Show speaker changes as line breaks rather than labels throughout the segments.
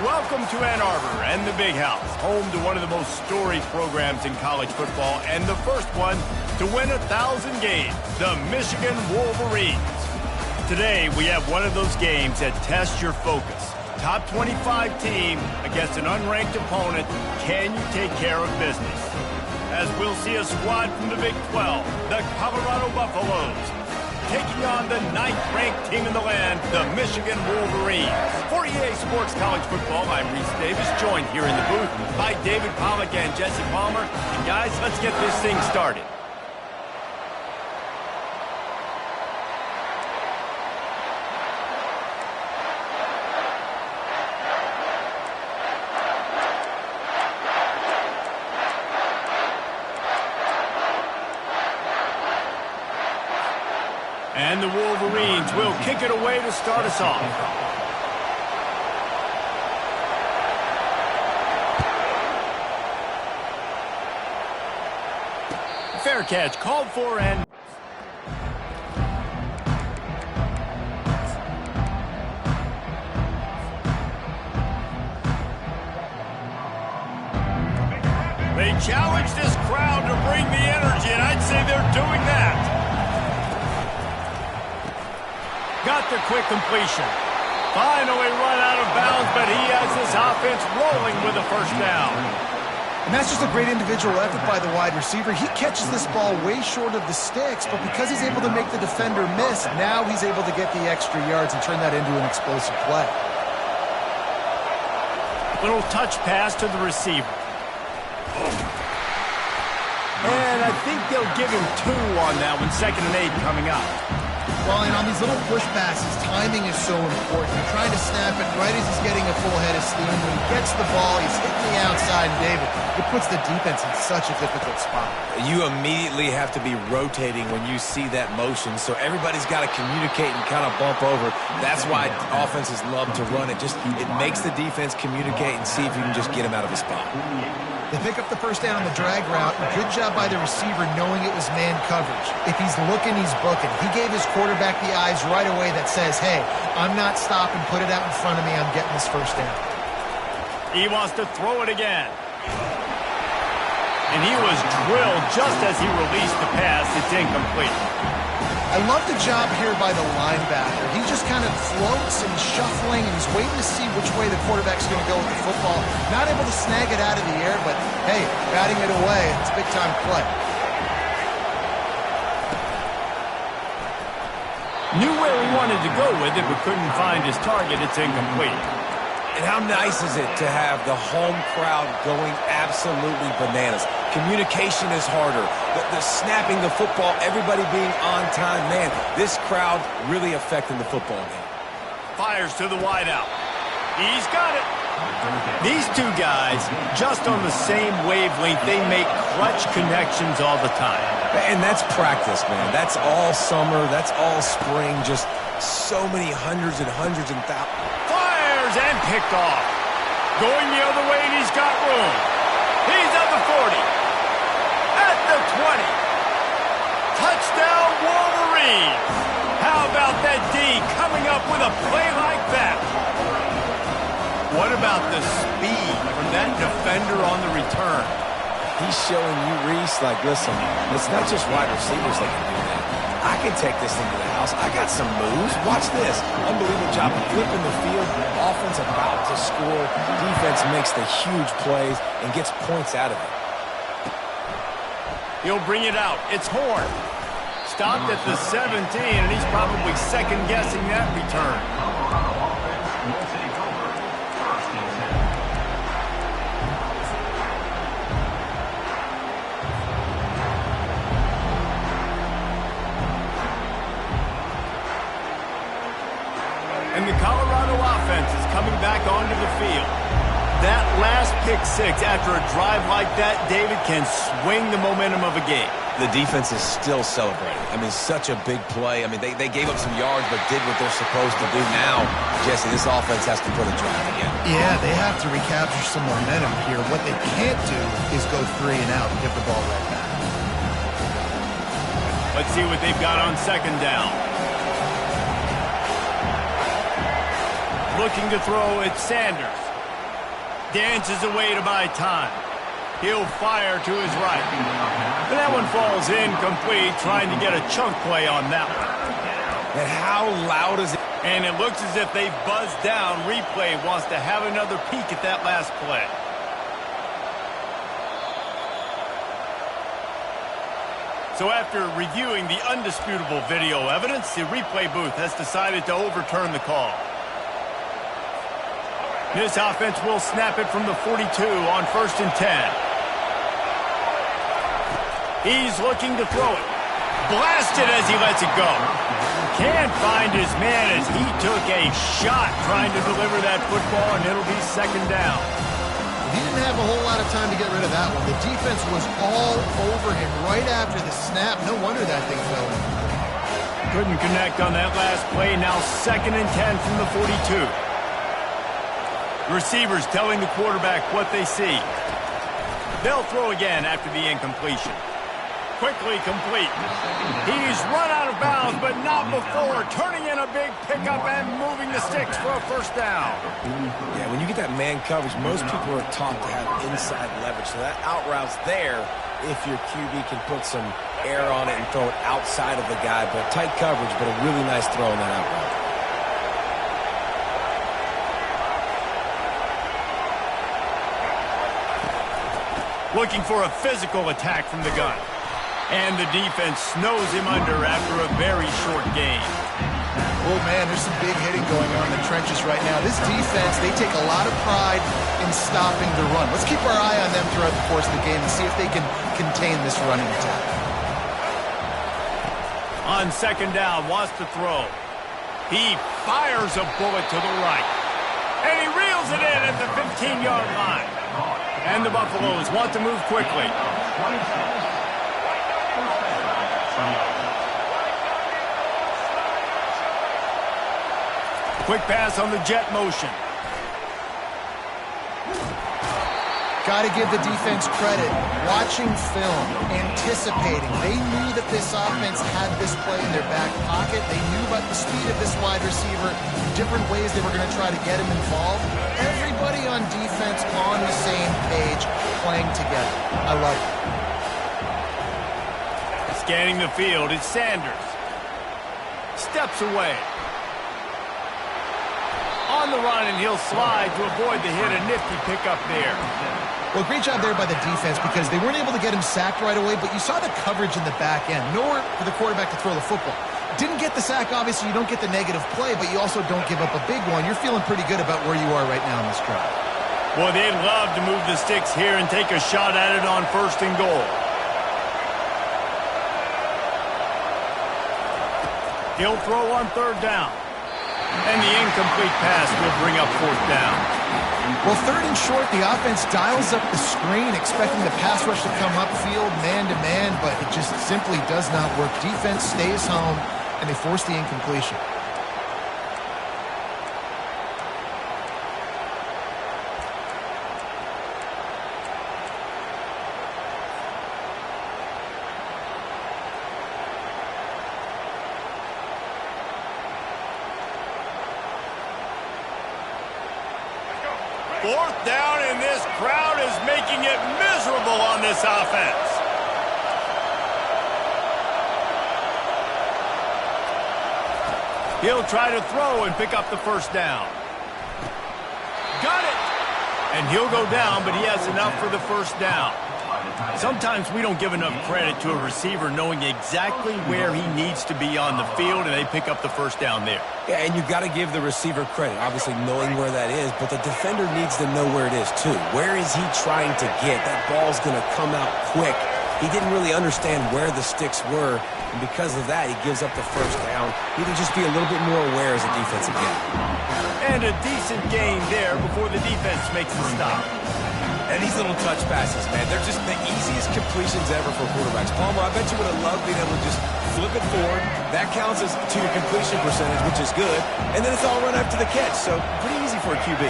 Welcome to Ann Arbor and the Big House, home to one of the most storied programs in college football and the first one to win 1,000 games, the Michigan Wolverines. Today, we have one of those games that tests your focus. Top 25 team against an unranked opponent. Can you take care of business? As we'll see a squad from the Big 12, the Colorado Buffaloes, taking on the 9th-ranked team in the land, the Michigan Wolverines. For EA Sports College Football, I'm Reese Davis, joined here in the booth by David Pollack and Jesse Palmer. And guys, let's get this thing started. And the Wolverines will kick it away to start us off. Fair catch called for and... They challenge this crowd to bring the energy, and I'd say they're doing that. Got the quick completion. Finally run out of bounds, but he has this offense rolling with a first down.
And that's just a great individual effort by the wide receiver. He catches this ball way short of the sticks, but because he's able to make the defender miss, now he's able to get the extra yards and turn that into an explosive play.
Little touch pass to the receiver. And I think they'll give him 2 on that one, 2nd and 8 coming up.
Well, and on these little push passes, timing is so important. You're trying to snap it right as he's getting a full head of steam. When he gets the ball, he's hitting the outside, and David, it puts the defense in such a difficult spot.
You immediately have to be rotating when you see that motion, so everybody's got to communicate and kind of bump over. That's why offenses love to run it. It makes the defense communicate and see if you can just get him out of his spot.
They pick up the first down on the drag route. Good job by the receiver knowing it was man coverage. If he's looking, he's booking. He gave his quarterback the eyes right away that says, hey, I'm not stopping. Put it out in front of me. I'm getting this first down.
He wants to throw it again. And he was drilled just as he released the pass. It's incomplete.
I love the job here by the linebacker. He just kind of floats and shuffling, and he's waiting to see which way the quarterback's going to go with the football. Not able to snag it out of the air, but, hey, batting it away, it's a big-time play.
Knew where he wanted to go with it, but couldn't find his target. It's incomplete.
And how nice is it to have the home crowd going absolutely bananas? Communication is harder. The snapping the football, everybody being on time. Man, this crowd really affecting the football game.
Fires to the wideout. He's got it. These two guys, just on the same wavelength, they make clutch connections all the time.
And that's practice, man. That's all summer. That's all spring. Just so many hundreds and hundreds and thousands.
Fires and picked off. Going the other way, and he's got room. He's at the 40. At the 20. Touchdown, Wolverines. How about that D coming up with a play like that? What about the speed from that defender on the return?
He's showing you, Reese, like, listen, it's not just wide receivers that can do that. I can take this thing to the house. I got some moves. Watch this. Unbelievable job of flipping the field. Offense about to score. Defense makes the huge plays and gets points out of it.
He'll bring it out. It's Horn. Stopped at the 17, and he's probably second-guessing that return. And the Colorado offense is coming back onto the field. That last pick 6 after a drive like that, David, can swing the momentum of a game.
The defense is still celebrating. I mean, such a big play. I mean, they gave up some yards but did what they're supposed to do. Now, Jesse, this offense has to put a drive again.
Yeah, they have to recapture some momentum here. What they can't do is go 3 and out and give the ball right back.
Let's see what they've got on second down. Looking to throw, it's Sanders. Dances away to buy time. He'll fire to his right. And that one falls incomplete, trying to get a chunk play on that one.
And how loud is it?
And it looks as if they've buzzed down. Replay wants to have another peek at that last play. So after reviewing the undisputable video evidence, the replay booth has decided to overturn the call. This offense will snap it from the 42 on 1st and 10. He's looking to throw it. Blasted as he lets it go. Can't find his man as he took a shot trying to deliver that football, and it'll be 2nd down.
He didn't have a whole lot of time to get rid of that one. The defense was all over him right after the snap. No wonder that thing fell in.
Couldn't connect on that last play. Now 2nd and 10 from the 42. Receivers telling the quarterback what they see. They'll throw again after the incompletion. Quickly complete. He's run out of bounds, but not before turning in a big pickup and moving the sticks for a 1st down.
Yeah, when you get that man coverage, most people are taught to have inside leverage. So that out route's there if your QB can put some air on it and throw it outside of the guy. But tight coverage, but a really nice throw in that out route.
Looking for a physical attack from the gun. And the defense snows him under after a very short game.
Oh, man, there's some big hitting going on in the trenches right now. This defense, they take a lot of pride in stopping the run. Let's keep our eye on them throughout the course of the game and see if they can contain this running attack.
On 2nd down, wants to throw. He fires a bullet to the right. And he reels it in at the 15-yard line. And the Buffaloes want to move quickly. Quick pass on the jet motion.
Got to give the defense credit. Watching film, anticipating. They knew that this offense had this play in their back pocket. They knew about the speed of this wide receiver, different ways they were going to try to get him involved. Everybody on defense on the same page, playing together. I love it.
Scanning the field, it's Sanders. Steps away. On the run, and he'll slide to avoid the hit. A nifty pickup there.
Well, great job there by the defense because they weren't able to get him sacked right away, but you saw the coverage in the back end. Nowhere for the quarterback to throw the football. Didn't get the sack, obviously. You don't get the negative play, but you also don't give up a big one. You're feeling pretty good about where you are right now in this drive.
Boy, they'd love to move the sticks here and take a shot at it on 1st and goal. He'll throw on 3rd down. And the incomplete pass will bring up 4th down.
Well, 3rd and short, the offense dials up the screen, expecting the pass rush to come upfield, man-to-man, but it just simply does not work. Defense stays home, and they force the incompletion.
Fourth down, and this crowd is making it miserable on this offense. He'll try to throw and pick up the 1st down. Got it! And he'll go down, but he has enough for the 1st down. Sometimes we don't give enough credit to a receiver knowing exactly where he needs to be on the field, and they pick up the 1st down there.
Yeah, and you've got to give the receiver credit, obviously knowing where that is, but the defender needs to know where it is too. Where is he trying to get? That ball's going to come out quick. He didn't really understand where the sticks were, and because of that, he gives up the 1st down. He can just be a little bit more aware as a defensive end.
And a decent gain there before the defense makes the stop.
And these little touch passes, man, they're just the easiest completions ever for quarterbacks. Palmer, I bet you would have loved being able to just flip it forward. That counts as to your completion percentage, which is good. And then it's all run after the catch, so pretty easy for a QB.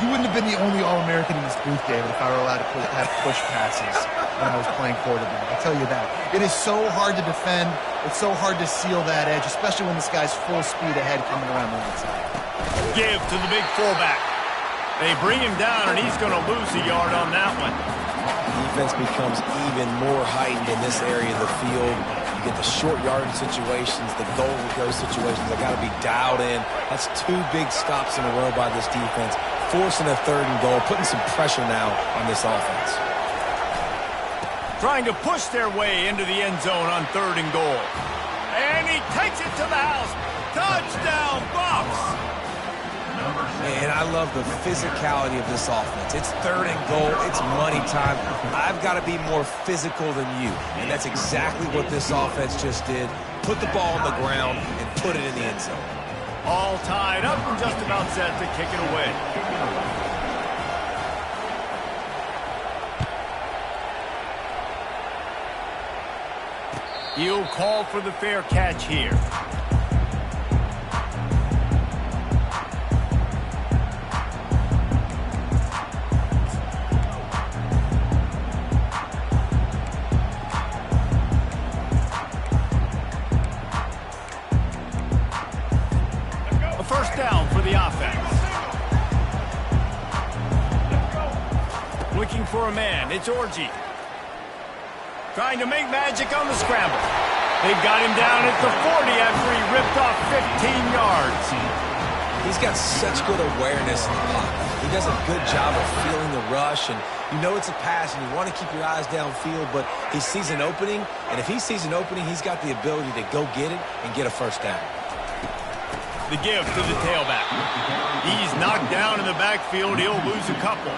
You wouldn't have been the only All-American in this booth, David, if I were allowed to have push passes when I was playing quarterback. I'll tell you that. It is so hard to defend. It's so hard to seal that edge, especially when this guy's full speed ahead coming around the outside.
Give to the big fullback. They bring him down, and he's going to lose a yard on that one.
Defense becomes even more heightened in this area of the field. You get the short yardage situations, the goal to go situations. They got to be dialed in. That's 2 big stops in a row by this defense, forcing a 3rd and goal, putting some pressure now on this offense.
Trying to push their way into the end zone on 3rd and goal. And he takes it to the house. Touchdown, Bucs!
And I love the physicality of this offense. It's 3rd and goal. It's money time. I've got to be more physical than you. And that's exactly what this offense just did. Put the ball on the ground and put it in the end zone.
All tied up and just about set to kick it away. He'll call for the fair catch here. A first down for the offense. Looking for a man. It's Orji. Trying to make magic on the scramble. They've got him down at the 40 after he ripped off 15 yards.
He's got such good awareness in the pocket. He does a good job of feeling the rush, and you know it's a pass, and you want to keep your eyes downfield, but he sees an opening, and if he sees an opening, he's got the ability to go get it and get a first down.
The give to the tailback. He's knocked down in the backfield. He'll lose a couple.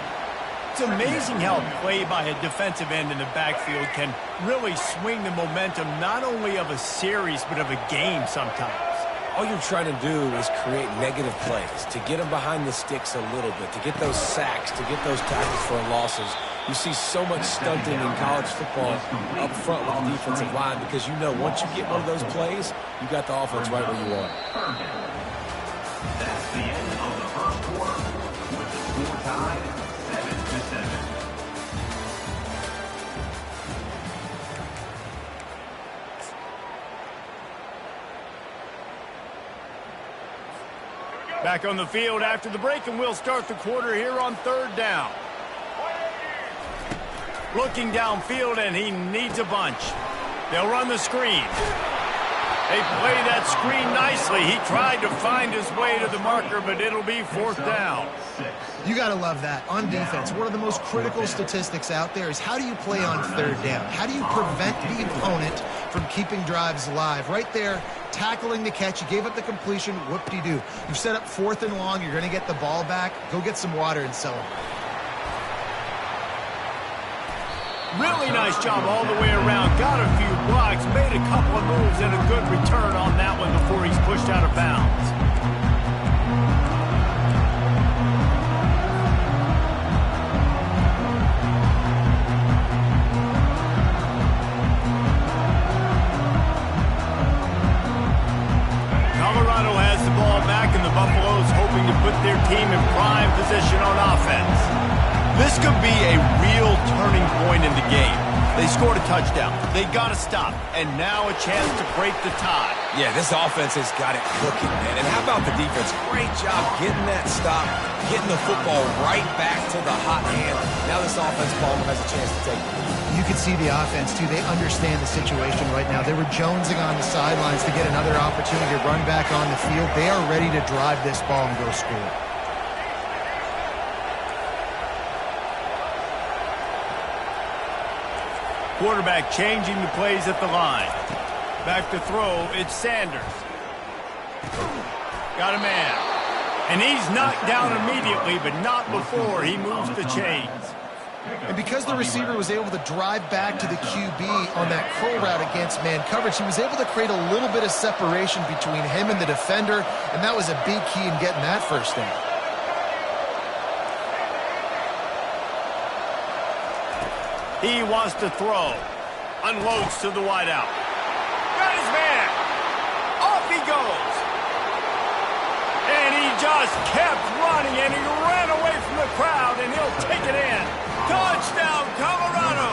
It's amazing how play by a defensive end in the backfield can really swing the momentum not only of a series but of a game sometimes.
All you're trying to do is create negative plays, to get them behind the sticks a little bit, to get those sacks, to get those tackles for losses. You see so much stunting in college football up front with the defensive line because you know once you get one of those plays, you got the offense right where you want.
That's the end of the first quarter with the score tied 7-7.
Back on the field after the break, and we'll start the quarter here on 3rd down. Looking downfield, and he needs a bunch. They'll run the screen. They play that screen nicely. He tried to find his way to the marker, but it'll be 4th down.
You got to love that. On defense, one of the most critical statistics out there is how do you play on 3rd down? How do you prevent the opponent from keeping drives alive? Right there, tackling the catch. You gave up the completion. Whoop-de-doo. You've set up 4th and long. You're going to get the ball back. Go get some water and celebrate.
Really nice job all the way around. Got a few blocks, made a couple of moves, and a good return on that one before he's pushed out of bounds. Colorado has the ball back, and the Buffaloes hoping to put their team in prime position on offense. This could be a real turning point in the game. They scored a touchdown. They got to stop. And now a chance to break the tie.
Yeah, this offense has got it cooking, man. And how about the defense? Great job getting that stop, getting the football right back to the hot hand. Now this offense, Palmer, has a chance to take it.
You can see the offense, too. They understand the situation right now. They were jonesing on the sidelines to get another opportunity to run back on the field. They are ready to drive this ball and go score.
Quarterback changing the plays at the line. Back to throw, it's Sanders. Got a man. And he's knocked down immediately, but not before he moves the chains.
And because the receiver was able to drive back to the QB on that curl route against man coverage, he was able to create a little bit of separation between him and the defender, and that was a big key in getting that first down.
He wants to throw. Unloads to the wideout. Got his man. Off he goes. And he just kept running, and he ran away from the crowd, and he'll take it in. Touchdown, Colorado.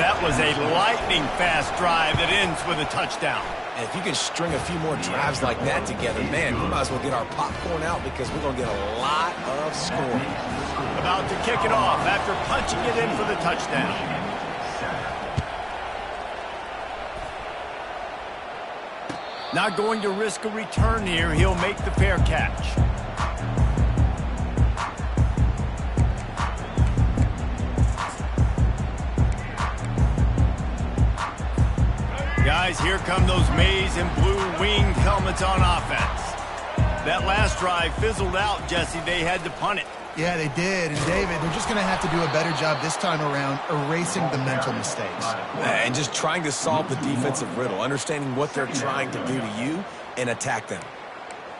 That was a lightning-fast drive that ends with a touchdown.
And if you can string a few more drives like that together, man, we might as well get our popcorn out because we're going to get a lot of scoring.
About to kick it off after punching it in for the touchdown. Not going to risk a return here. He'll make the fair catch. Guys, here come those maize and blue winged helmets on offense. That last drive fizzled out, Jesse. They had to punt it.
Yeah, they did. And, David, they're just going to have to do a better job this time around erasing the mental mistakes.
And just trying to solve the defensive riddle, understanding what they're trying to do to you and attack them.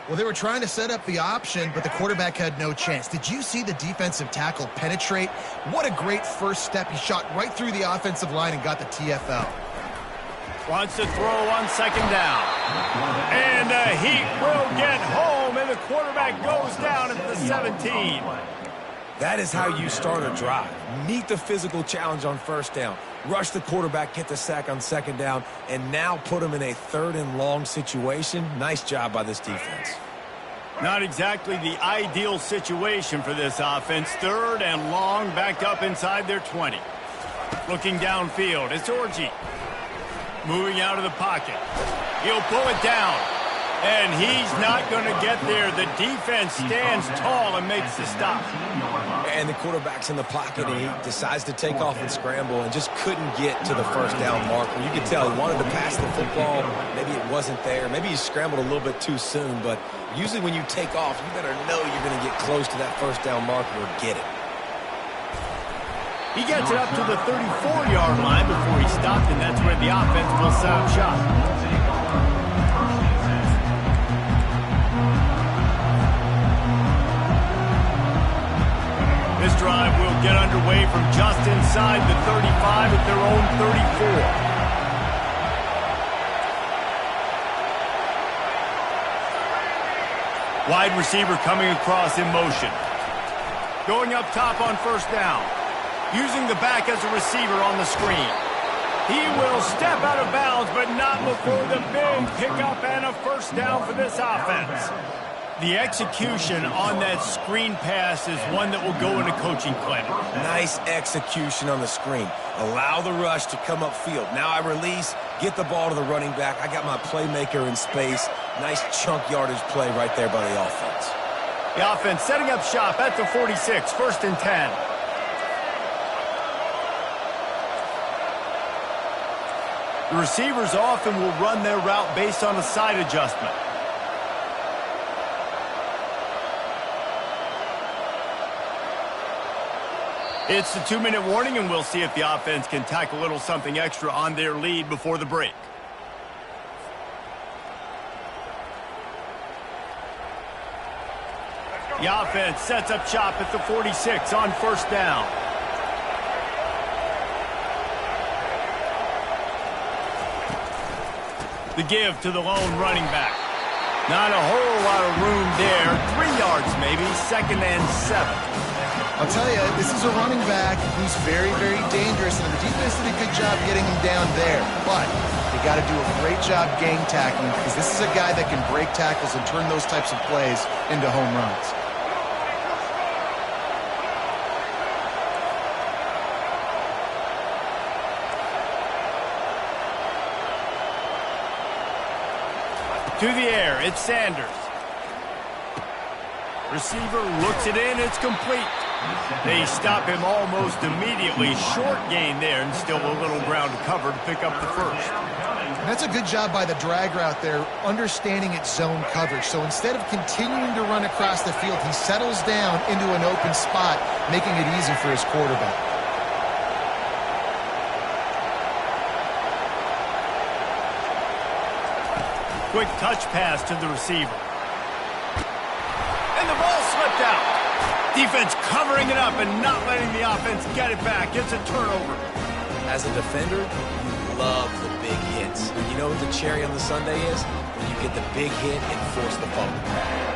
Well, they were trying to set up the option, but the quarterback had no chance. Did you see the defensive tackle penetrate? What a great first step. He shot right through the offensive line and got the TFL.
Wants to throw on second down. And the Heat will get home, and the quarterback goes down at the 17.
That is how you start a drive. Meet the physical challenge on first down. Rush the quarterback, get the sack on second down, and now put him in a 3rd and long situation. Nice job by this defense.
Not exactly the ideal situation for this offense. 3rd and long, backed up inside their 20. Looking downfield, it's Orji. Moving out of the pocket. He'll pull it down. And he's not going to get there. The defense stands tall and makes the stop.
And the quarterback's in the pocket, and he decides to take off and scramble and just couldn't get to the first down marker. You could tell he wanted to pass the football. Maybe it wasn't there. Maybe he scrambled a little bit too soon. But usually when you take off, you better know you're going to get close to that first down marker or get it.
He gets it up to the 34-yard line before he stopped, and that's where the offense will set up shop. This drive will get underway from just inside the 35 at their own 34. Wide receiver coming across in motion. Going up top on first down. Using the back as a receiver on the screen. He will step out of bounds, but not before the big pickup and a first down for this offense. The execution on that screen pass is one that will go in a coaching clinic.
Nice execution on the screen. Allow the rush to come upfield. Now I release, get the ball to the running back. I got my playmaker in space. Nice chunk yardage play right there by the offense.
The offense setting up shop at the 46, 1st and 10. The receivers often will run their route based on a side adjustment. It's the 2-minute warning, and we'll see if the offense can tack a little something extra on their lead before the break. The offense sets up shop at the 46 on first down. The give to the lone running back. Not a whole lot of room there. 3 yards maybe, 2nd and 7.
I'll tell you, this is a running back who's very, very dangerous, and the defense did a good job getting him down there. But they got to do a great job gang tackling because this is a guy that can break tackles and turn those types of plays into home runs. To the air, it's Sanders. Receiver looks it in, it's complete. They stop him almost immediately. Short gain there, and still a little ground to cover to pick up the first. And that's a good job by the drag route there, understanding its zone coverage. So instead of continuing to run across the field, he settles down into an open spot, making it easy for his quarterback.
Quick touch pass to the receiver. And the ball slipped out. Defense covering it up and not letting the offense get it back. It's a turnover.
As a defender, you love the big hits. And you know what the cherry on the sundae is? When you get the big hit and force the fumble.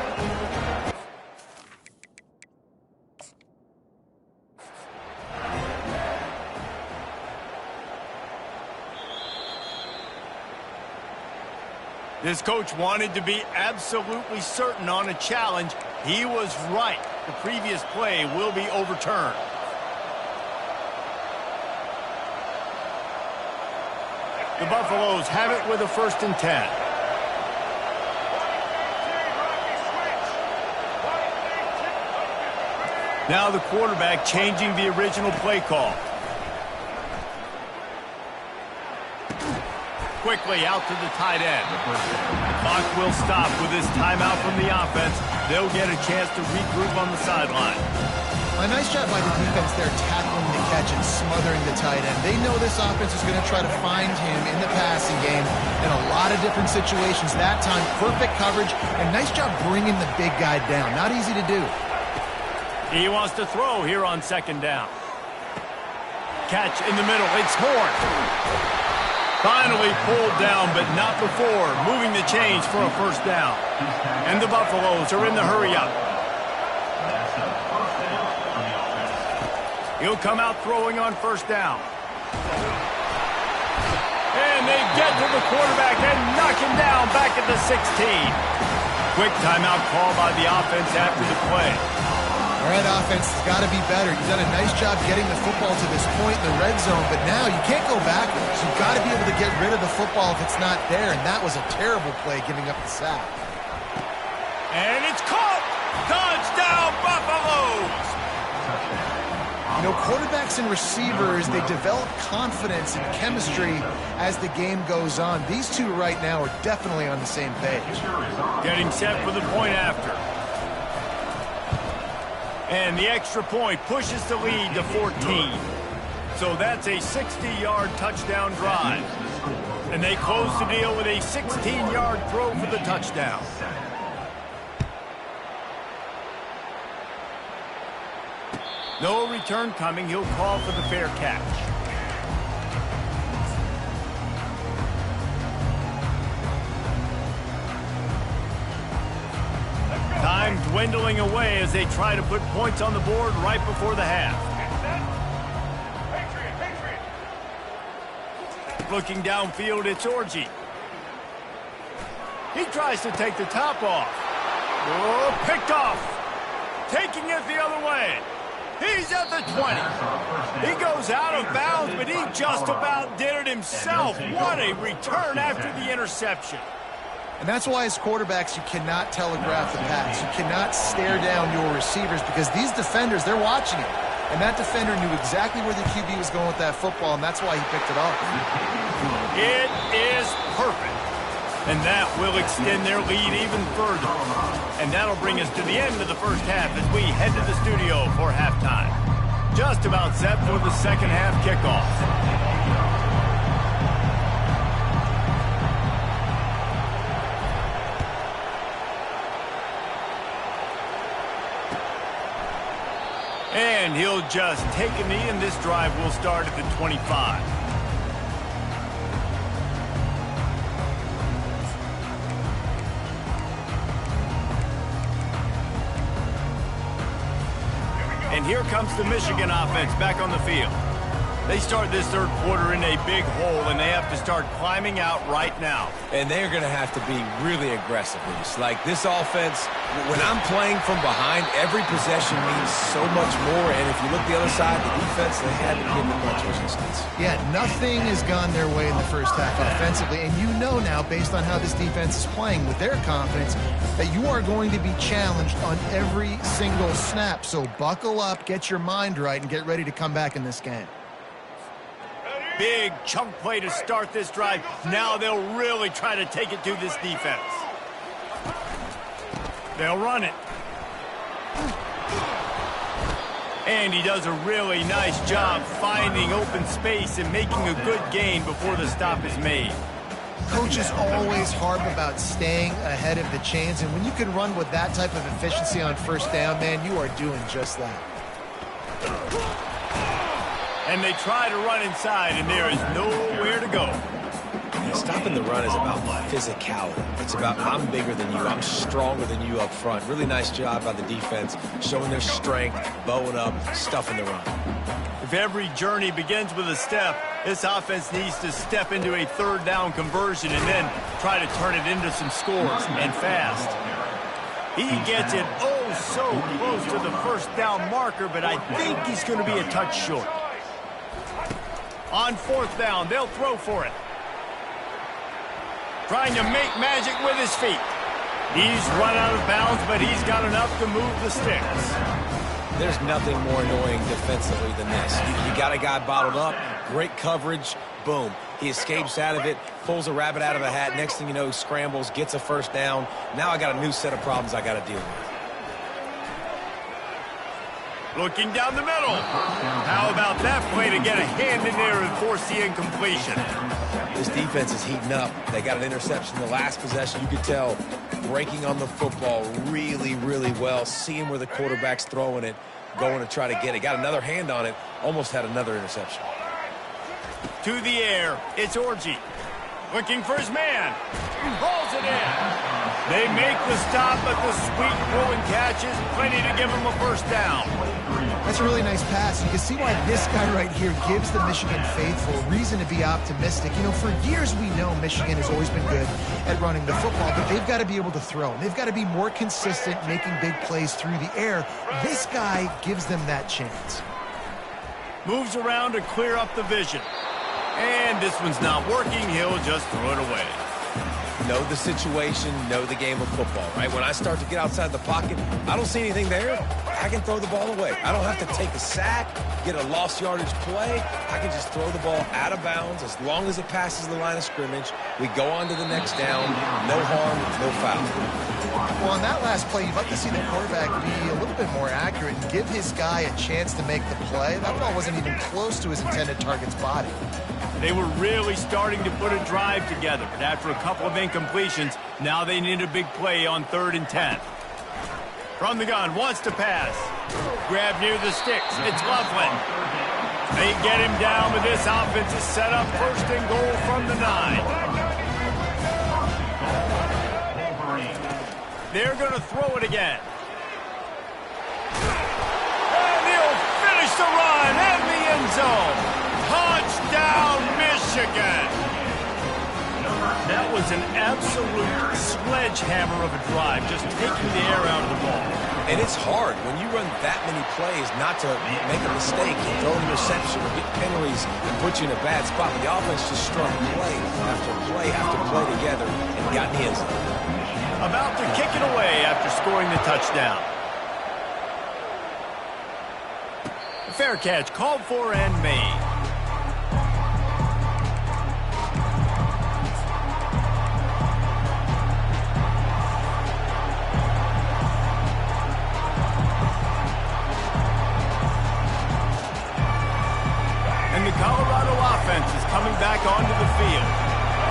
This coach wanted to be absolutely certain on a challenge. He was right. The previous play will be overturned. The Buffaloes have it with a 1st and 10. Now the quarterback changing the original play call. Quickly out to the tight end. Clock will stop with this timeout from the offense. They'll get a chance to regroup on the sideline.
A nice job by the defense there tackling the catch and smothering the tight end. They know this offense is going to try to find him in the passing game in a lot of different situations. That time, perfect coverage, and nice job bringing the big guy down. Not easy to do.
He wants to throw here on 2nd down. Catch in the middle. It's Horn. Finally pulled down, but not before. Moving the chains for a 1st down. And the Buffaloes are in the hurry-up. He'll come out throwing on 1st down. And they get to the quarterback and knock him down back at the 16. Quick timeout call by the offense after the play.
All right, offense has got to be better. You've done a nice job getting the football to this point in the red zone, but now you can't go backwards. You've got to be able to get rid of the football if it's not there, and that was a terrible play, giving up the sack.
And it's caught! Touchdown, Buffaloes!
You know, quarterbacks and receivers, they develop confidence and chemistry as the game goes on. These two right now are definitely on the same page.
Getting set for the point after. And the extra point pushes the lead to 14. So that's a 60-yard touchdown drive. And they close the deal with a 16-yard throw for the touchdown. No return coming. He'll call for the fair catch. Time dwindling away as they try to put points on the board right before the half. Looking downfield, it's Orji. He tries to take the top off. Oh, picked off. Taking it the other way. He's at the 20. He goes out of bounds, but he just about did it himself. What a return after the interception.
And that's why as quarterbacks, you cannot telegraph the pass. You cannot stare down your receivers because these defenders, they're watching it. And that defender knew exactly where the QB was going with that football, and that's why he picked it off.
It is perfect. And that will extend their lead even further. And that'll bring us to the end of the 1st half as we head to the studio for halftime. Just about set for the 2nd half kickoff. And he'll just take a knee, and this drive will start at the 25. And here comes the Michigan offense back on the field. They start this 3rd quarter in a big hole, and they have to start climbing out right now.
And they're going to have to be really aggressive, Reese. Like this offense, when I'm playing from behind, every possession means so much more. And if you look the other side, the defense, they haven't given much resistance.
Yeah, nothing has gone their way in the 1st half offensively. And you know now, based on how this defense is playing with their confidence, that you are going to be challenged on every single snap. So buckle up, get your mind right, and get ready to come back in this game.
Big chunk play to start this drive. Now they'll really try to take it to this defense. They'll run it. And he does a really nice job finding open space and making a good gain before the stop is made.
Coaches always harp about staying ahead of the chains, and when you can run with that type of efficiency on 1st down, man, you are doing just that.
And they try to run inside, and there is nowhere to go.
Yeah, stopping the run is about physicality. It's about I'm bigger than you, I'm stronger than you up front. Really nice job by the defense, showing their strength, bowing up, stuffing the run.
If every journey begins with a step, This offense needs to step into a third down conversion and then try to turn it into some scores, and fast. He gets it oh so close to the first down marker, but I think he's going to be a touch short. On fourth down, they'll throw for it. Trying to make magic with his feet. He's run out of bounds, but he's got enough to move the sticks.
There's nothing more annoying defensively than this. You got a guy bottled up, great coverage, boom. He escapes out of it, pulls a rabbit out of a hat. Next thing you know, he scrambles, gets a first down. Now I got a new set of problems I got to deal with.
Looking down the middle. How about that play to get a hand in there and force the incompletion?
This defense is heating up. They got an interception the last possession. You could tell breaking on the football really, really well, seeing where the quarterback's throwing it, going to try to get it. Got another hand on it, almost had another interception.
To the air, it's Orji. Looking for his man. Hauls it in. They make the stop, but the sweet throw and catch is plenty to give him a first down.
That's a really nice pass. You can see why this guy right here gives the Michigan faithful reason to be optimistic. You know, for years we know Michigan has always been good at running the football, but they've got to be able to throw. They've got to be more consistent making big plays through the air. This guy gives them that chance.
Moves around to clear up the vision. And this one's not working. He'll just throw it away.
Know the situation, know the game of football, right? When I start to get outside the pocket, I don't see anything there, I can throw the ball away. I don't have to take a sack, get a lost yardage play. I can just throw the ball out of bounds as long as it passes the line of scrimmage. We go on to the next down. No harm, no foul.
Well, on that last play, you'd like to see the quarterback be a little bit more accurate and give his guy a chance to make the play. That ball wasn't even close to his intended target's body.
They were really starting to put a drive together, but after a couple of incompletions, now they need a big play on 3rd and 10. From the gun, wants to pass. Grab near the sticks. It's Loveland. They get him down, but this offense is set up 1st and goal from the 9. They're going to throw it again. And he'll finish the run and the end zone. Touchdown, Michigan! That was an absolute sledgehammer of a drive, just taking the air out of the ball.
And it's hard when you run that many plays not to make a mistake, throw an interception, or get penalties and put you in a bad spot. But the offense just strung play after play after play together and got in the end zone.
About to kick it away after scoring the touchdown. Fair catch called for and made. And the Colorado offense is coming back onto the field.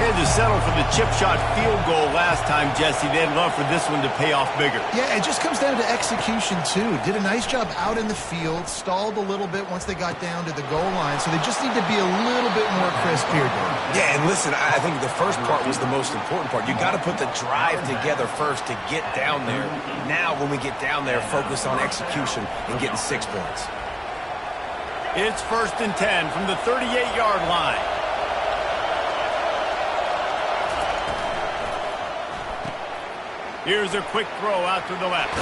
They had to settle for the chip shot field goal last time, Jesse. They'd love for this one to pay off bigger.
Yeah, it just comes down to execution, too. Did a nice job out in the field, stalled a little bit once they got down to the goal line, so they just need to be a little bit more crisp here, Dave.
Yeah, and listen, I think the first part was the most important part. You got to put the drive together first to get down there. Now, when we get down there, focus on execution and getting 6 points.
It's 1st and 10 from the 38-yard line. Here's a quick throw out to the left.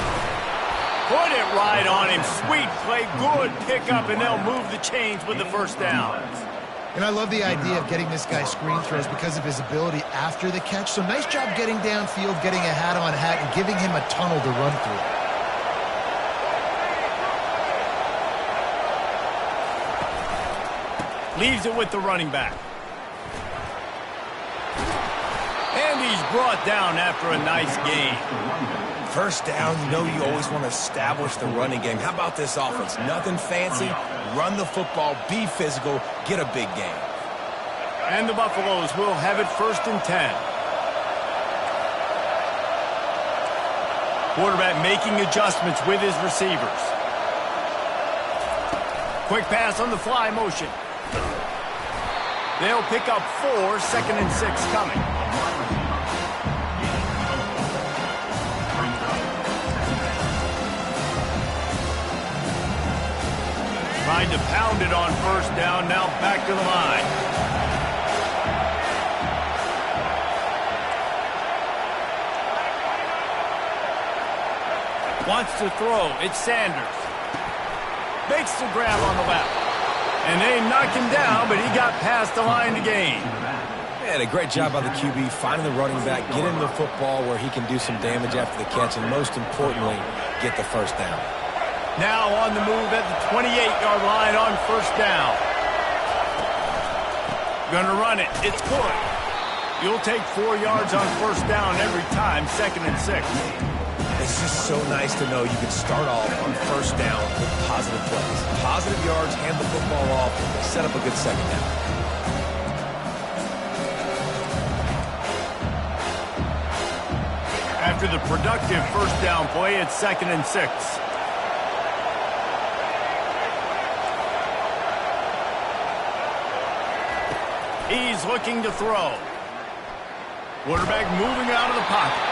Put it right on him. Sweet play, good pickup, and they'll move the chains with the first down.
And I love the idea of getting this guy screen throws because of his ability after the catch. So nice job getting downfield, getting a hat-on-hat, and giving him a tunnel to run through.
Leaves it with the running back. And he's brought down after a nice gain.
First down, you know you always want to establish the running game. How about this offense? Nothing fancy. Run the football, be physical, get a big gain.
And the Buffaloes will have it 1st and 10. Quarterback making adjustments with his receivers. Quick pass on the fly motion. They'll pick up 4, 2nd and 6 coming. Tried to pound it on first down, now back to the line. Wants to throw. It's Sanders. Makes the grab on the left. And they knocked him down, but he got past the line to gain.
And a great job by the QB finding the running back, get him the football where he can do some damage after the catch, and most importantly, get the first down.
Now on the move at the 28-yard line on first down. Gonna run it. It's good. You'll take 4 yards on first down every time, 2nd and 6.
It's just so nice to know you can start off on first down with positive plays. Positive yards, hand the football off, set up a good second down.
After the productive first down play, it's 2nd and 6. He's looking to throw. Quarterback moving out of the pocket.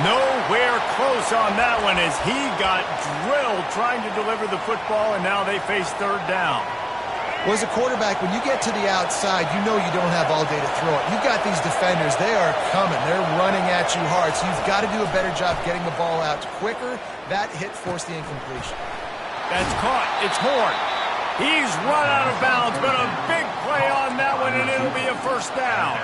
Nowhere close on that one as he got drilled trying to deliver the football, and now they face third down.
Well, as a quarterback, when you get to the outside, you know you don't have all day to throw it. You've got these defenders. They are coming. They're running at you hard, so you've got to do a better job getting the ball out quicker. That hit forced the incompletion.
That's caught. It's Horn. He's run out of bounds, but a big play on that one, and it'll be a first down.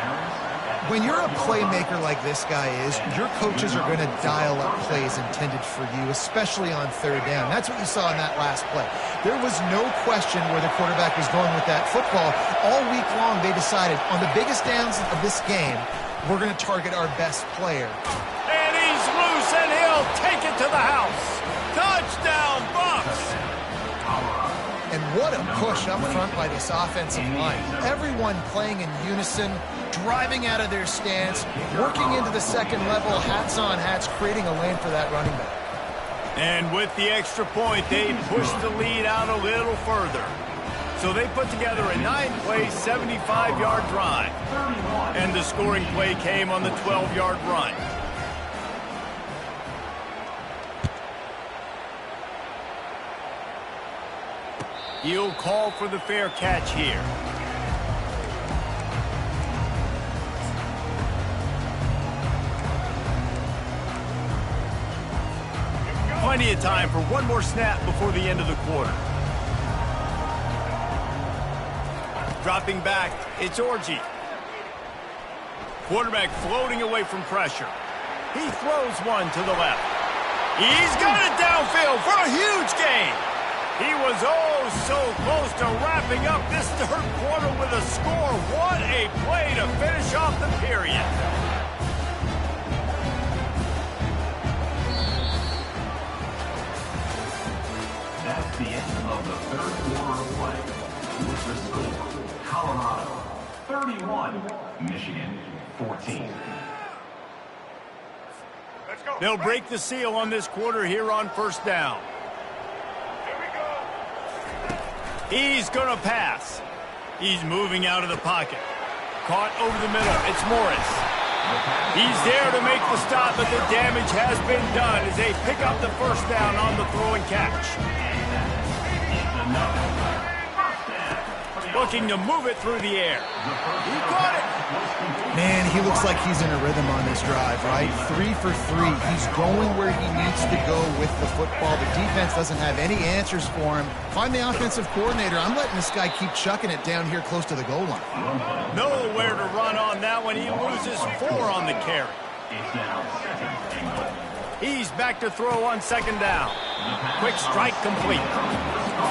When you're a playmaker like this guy is, your coaches are going to dial up plays intended for you, especially on third down. That's what you saw in that last play. There was no question where the quarterback was going with that football. All week long, they decided on the biggest downs of this game, we're going to target our best player.
And he's loose, and he'll take it to the house. Touchdown, Bucs!
And what a push up front by this offensive line. Everyone playing in unison, driving out of their stance, working into the second level, hats on hats, creating a lane for that running back.
And with the extra point, they pushed the lead out a little further. So they put together a 9-play, 75-yard drive. And the scoring play came on the 12-yard run. He'll call for the fair catch here. Plenty of time for one more snap before the end of the quarter. Dropping back, it's Orji. Quarterback floating away from pressure. He throws one to the left. He's got it downfield for a huge gain. He was oh so close to wrapping up this third quarter with a score. What a play to finish off the period.
That's the end of the third quarter of play. With the score, Colorado 31, Michigan 14.
They'll break the seal on this quarter here on first down. He's going to pass. He's moving out of the pocket. Caught over the middle. It's Morris. He's there to make the stop, but the damage has been done as they pick up the first down on the throw and catch. Looking to move it through the air. He caught it.
Man, he looks like he's in a rhythm on this drive, right? 3 for 3. He's going where he needs to go with the football. The defense doesn't have any answers for him. Find the offensive coordinator. I'm letting this guy keep chucking it down here close to the goal line.
Nowhere to run on that one. He loses 4 on the carry. He's back to throw on second down. Quick strike complete.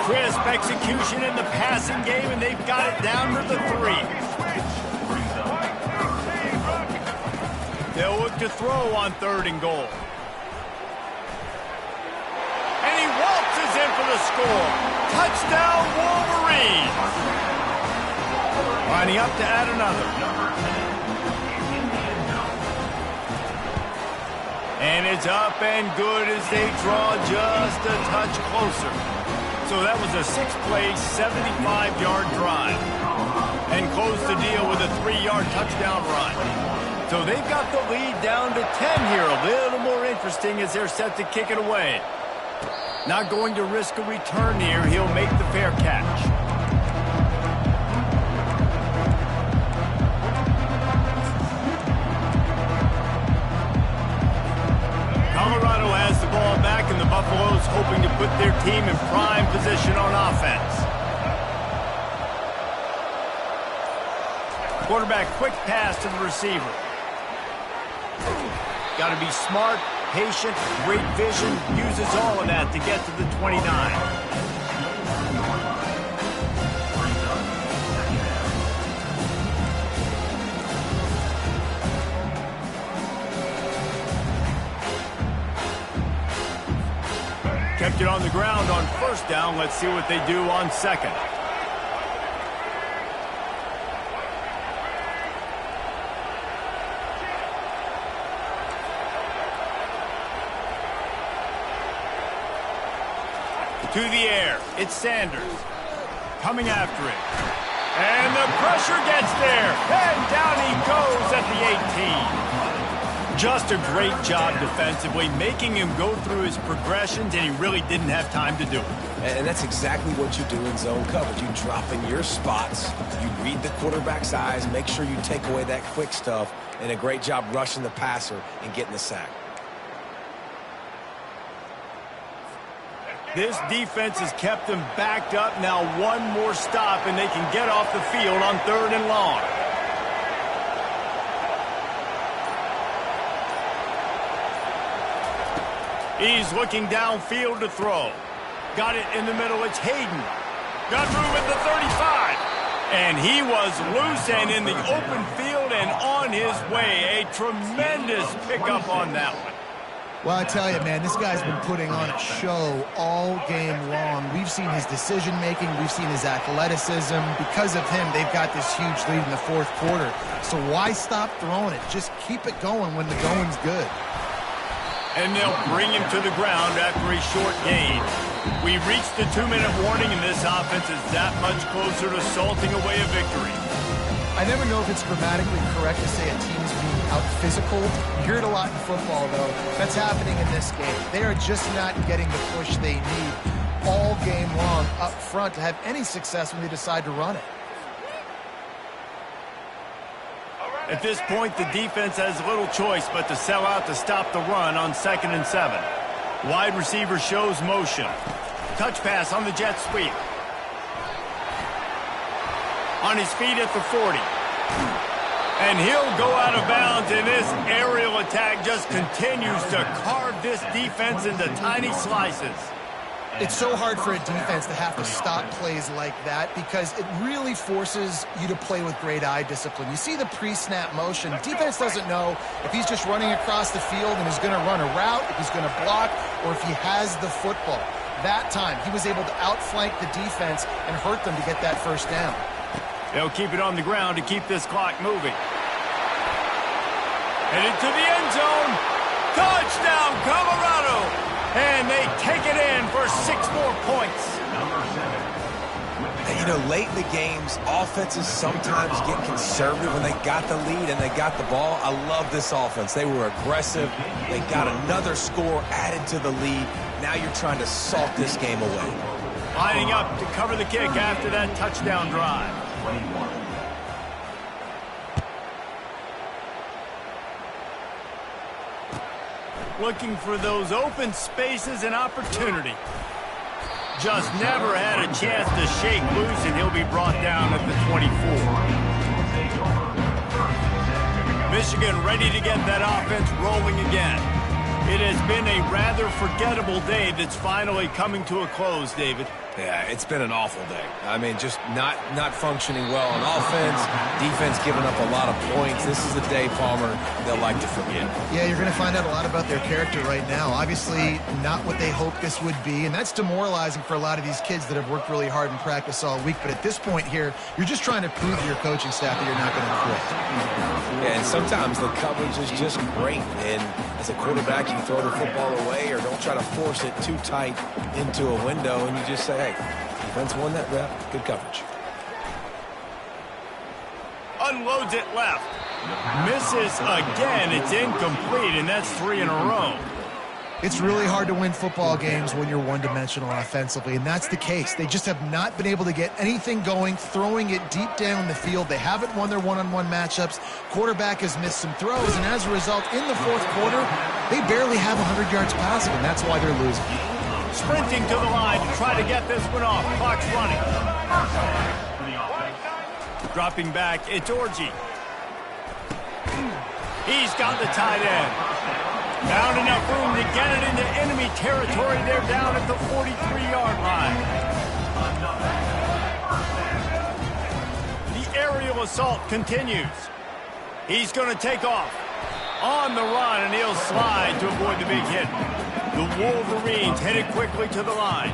Crisp execution in the passing game, and they've got it down to the 3. They'll look to throw on third and goal. And he waltzes in for the score. Touchdown, Wolverines. Lining up to add another. And it's up and good as they draw just a touch closer. So that was a 6-play, 75-yard drive. And close the deal with a 3-yard touchdown run. So they've got the lead down to 10 here. A little more interesting as they're set to kick it away. Not going to risk a return here. He'll make the fair catch. Colorado has the ball back, and the Buffaloes hoping to put their team in prime position on offense. Quarterback, quick pass to the receiver. Got to be smart, patient, great vision. Uses all of that to get to the 29. Kept it on the ground on first down. Let's see what they do on second. To the air, it's Sanders. Coming after it. And the pressure gets there. And down he goes at the 18. Just a great job defensively, making him go through his progressions, and he really didn't have time to do it.
And that's exactly what you do in zone coverage. You drop in your spots, you read the quarterback's eyes, make sure you take away that quick stuff, and a great job rushing the passer and getting the sack.
This defense has kept them backed up. Now one more stop, and they can get off the field on 3rd and long. He's looking downfield to throw. Got it in the middle. It's Hayden. Got room at the 35. And he was loose and in the open field and on his way. A tremendous pickup on that one.
Well, I tell you, man, this guy's been putting on a show all game long. We've seen his decision-making. We've seen his athleticism. Because of him, they've got this huge lead in the 4th quarter. So why stop throwing it? Just keep it going when the going's good.
And they'll bring him to the ground after a short gain. We reached the 2-minute warning, and this offense is that much closer to salting away a victory.
I never know if it's grammatically correct to say a team's being out-physical. You hear it a lot in football, though. That's happening in this game. They are just not getting the push they need all game long up front to have any success when they decide to run it.
At this point, the defense has little choice but to sell out to stop the run on 2nd and 7. Wide receiver shows motion. Touch pass on the jet sweep. On his feet at the 40. And he'll go out of bounds, and this aerial attack just continues to carve this defense into tiny slices.
It's so hard for a defense to have to stop plays like that because it really forces you to play with great eye discipline. You see the pre-snap motion. Defense doesn't know if he's just running across the field and is going to run a route, if he's going to block, or if he has the football. That time, he was able to outflank the defense and hurt them to get that first down.
They'll keep it on the ground to keep this clock moving. Headed to the end zone. Touchdown, Colorado! And they take it in for 6 more points.
And, you know, late in the games, offenses sometimes get conservative when they got the lead and they got the ball. I love this offense. They were aggressive. They got another score added to the lead. Now you're trying to salt this game away.
Lining up to cover the kick after that touchdown drive. Looking for those open spaces and opportunity. Just never had a chance to shake loose, and he'll be brought down at the 24. Michigan ready to get that offense rolling again. It has been a rather forgettable day that's finally coming to a close, David.
Yeah, it's been an awful day. I mean, just not functioning well on offense, defense giving up a lot of points. This is a day, Palmer, they'll like to forget.
Yeah, you're going to find out a lot about their character right now. Obviously, not what they hoped this would be, and that's demoralizing for a lot of these kids that have worked really hard in practice all week. But at this point here, you're just trying to prove to your coaching staff that you're not going to quit.
Yeah, and sometimes the coverage is just great, and as a quarterback, you throw the football away or don't try to force it too tight into a window, and you just say, hey, defense won that rep. Good coverage.
Unloads it left. Misses again. It's incomplete, and that's 3 in a row.
It's really hard to win football games when you're one-dimensional offensively, and that's the case. They just have not been able to get anything going, throwing it deep down the field. They haven't won their one-on-one matchups. Quarterback has missed some throws, and as a result, in the fourth quarter, they barely have 100 yards passing, and that's why they're losing.
Sprinting to the line to try to get this one off. Clock's running. Dropping back, it's Orji. He's got the tight end. Found enough room to get it into enemy territory. They're down at the 43-yard line. The aerial assault continues. He's going to take off. On the run, and he'll slide to avoid the big hit. The Wolverines headed quickly to the line.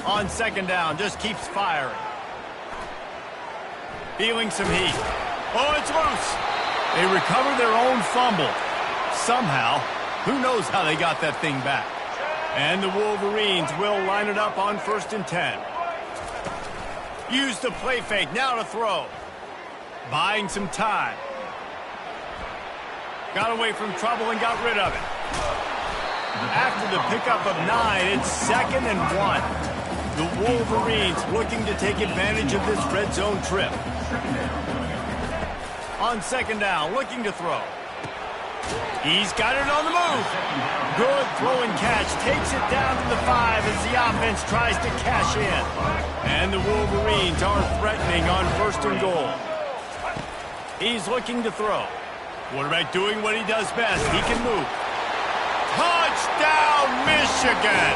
On second down, just keeps firing. Feeling some heat. Oh, it's loose. They recover their own fumble. Somehow, who knows how they got that thing back. And the Wolverines will line it up on 1st and 10. Use the play fake, now to throw. Buying some time. Got away from trouble and got rid of it. After the pickup of 9, it's 2nd and 1. The Wolverines looking to take advantage of this red zone trip. On second down, looking to throw. He's got it on the move. Good throw and catch. Takes it down to the 5 as the offense tries to cash in. And the Wolverines are threatening on 1st and goal. He's looking to throw. Quarterback doing what he does best. He can move. Touchdown, Michigan!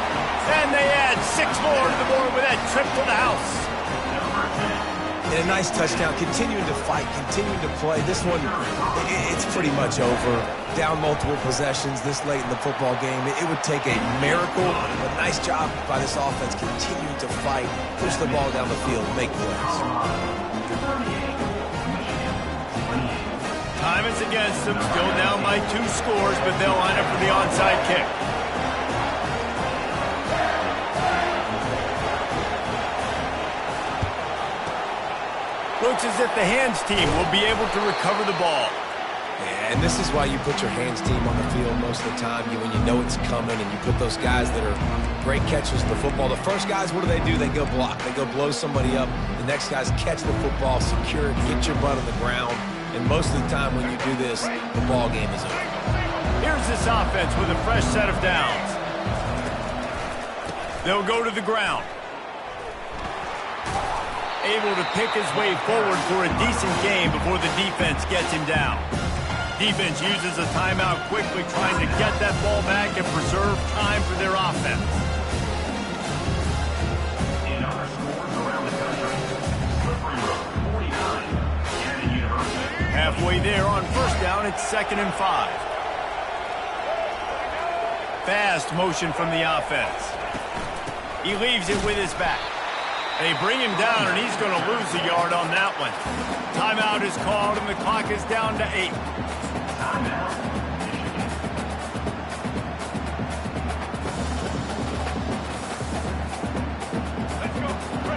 And they add 6 more to the board with that trip to the house.
And a nice touchdown, continuing to fight, continuing to play. This one, it's pretty much over. Down multiple possessions this late in the football game. It would take a miracle, but nice job by this offense continuing to fight, push the ball down the field, make plays.
Time is against them, still down by 2 scores, but they'll line up for the onside kick. Looks as if the hands team will be able to recover the ball.
Yeah, and this is why you put your hands team on the field most of the time. When you know it's coming and you put those guys that are great catchers of the football. The first guys, what do? They go block. They go blow somebody up. The next guys catch the football, secure it, get your butt on the ground. And most of the time when you do this, the ball game is over.
Here's this offense with a fresh set of downs. They'll go to the ground. Able to pick his way forward for a decent game before the defense gets him down. Defense uses a timeout quickly, trying to get that ball back and preserve time for their offense.
In other scores around the country, Slippery Road 49, Cannon University.
Halfway there on 1st down, it's 2nd and 5. Fast motion from the offense. He leaves it with his back. They bring him down, and he's going to lose a yard on that one. Timeout is called, and the clock is down to 8.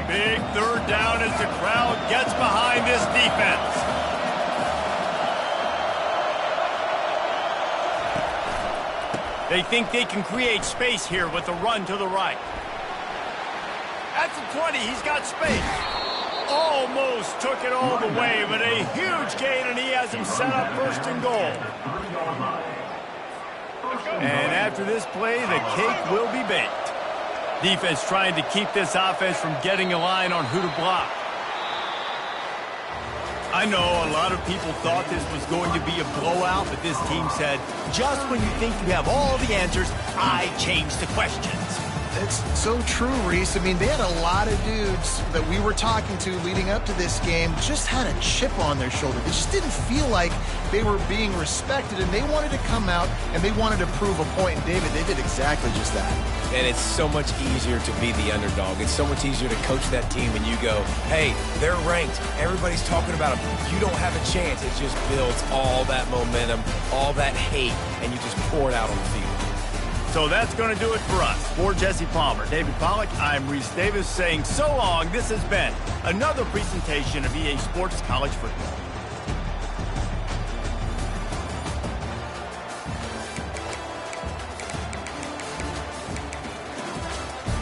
Big 3rd down as the crowd gets behind this defense. They think they can create space here with a run to the right. That's a 20. He's got space. Almost took it all the way, but a huge gain, and he has him set up 1st and goal. And after this play, the cake will be baked. Defense trying to keep this offense from getting a line on who to block. I know a lot of people thought this was going to be a blowout, but this team said, just when you think you have all the answers, I change the questions.
It's so true, Reese. I mean, they had a lot of dudes that we were talking to leading up to this game just had a chip on their shoulder. They just didn't feel like they were being respected, and they wanted to come out and they wanted to prove a point. And David, they did exactly just that.
And it's so much easier to be the underdog. It's so much easier to coach that team when you go, hey, they're ranked. Everybody's talking about them. You don't have a chance. It just builds all that momentum, all that hate, and you just pour it out on the field.
So that's going to do it for us. For Jesse Palmer, David Pollack, I'm Reese Davis saying so long. This has been another presentation of EA Sports College Football.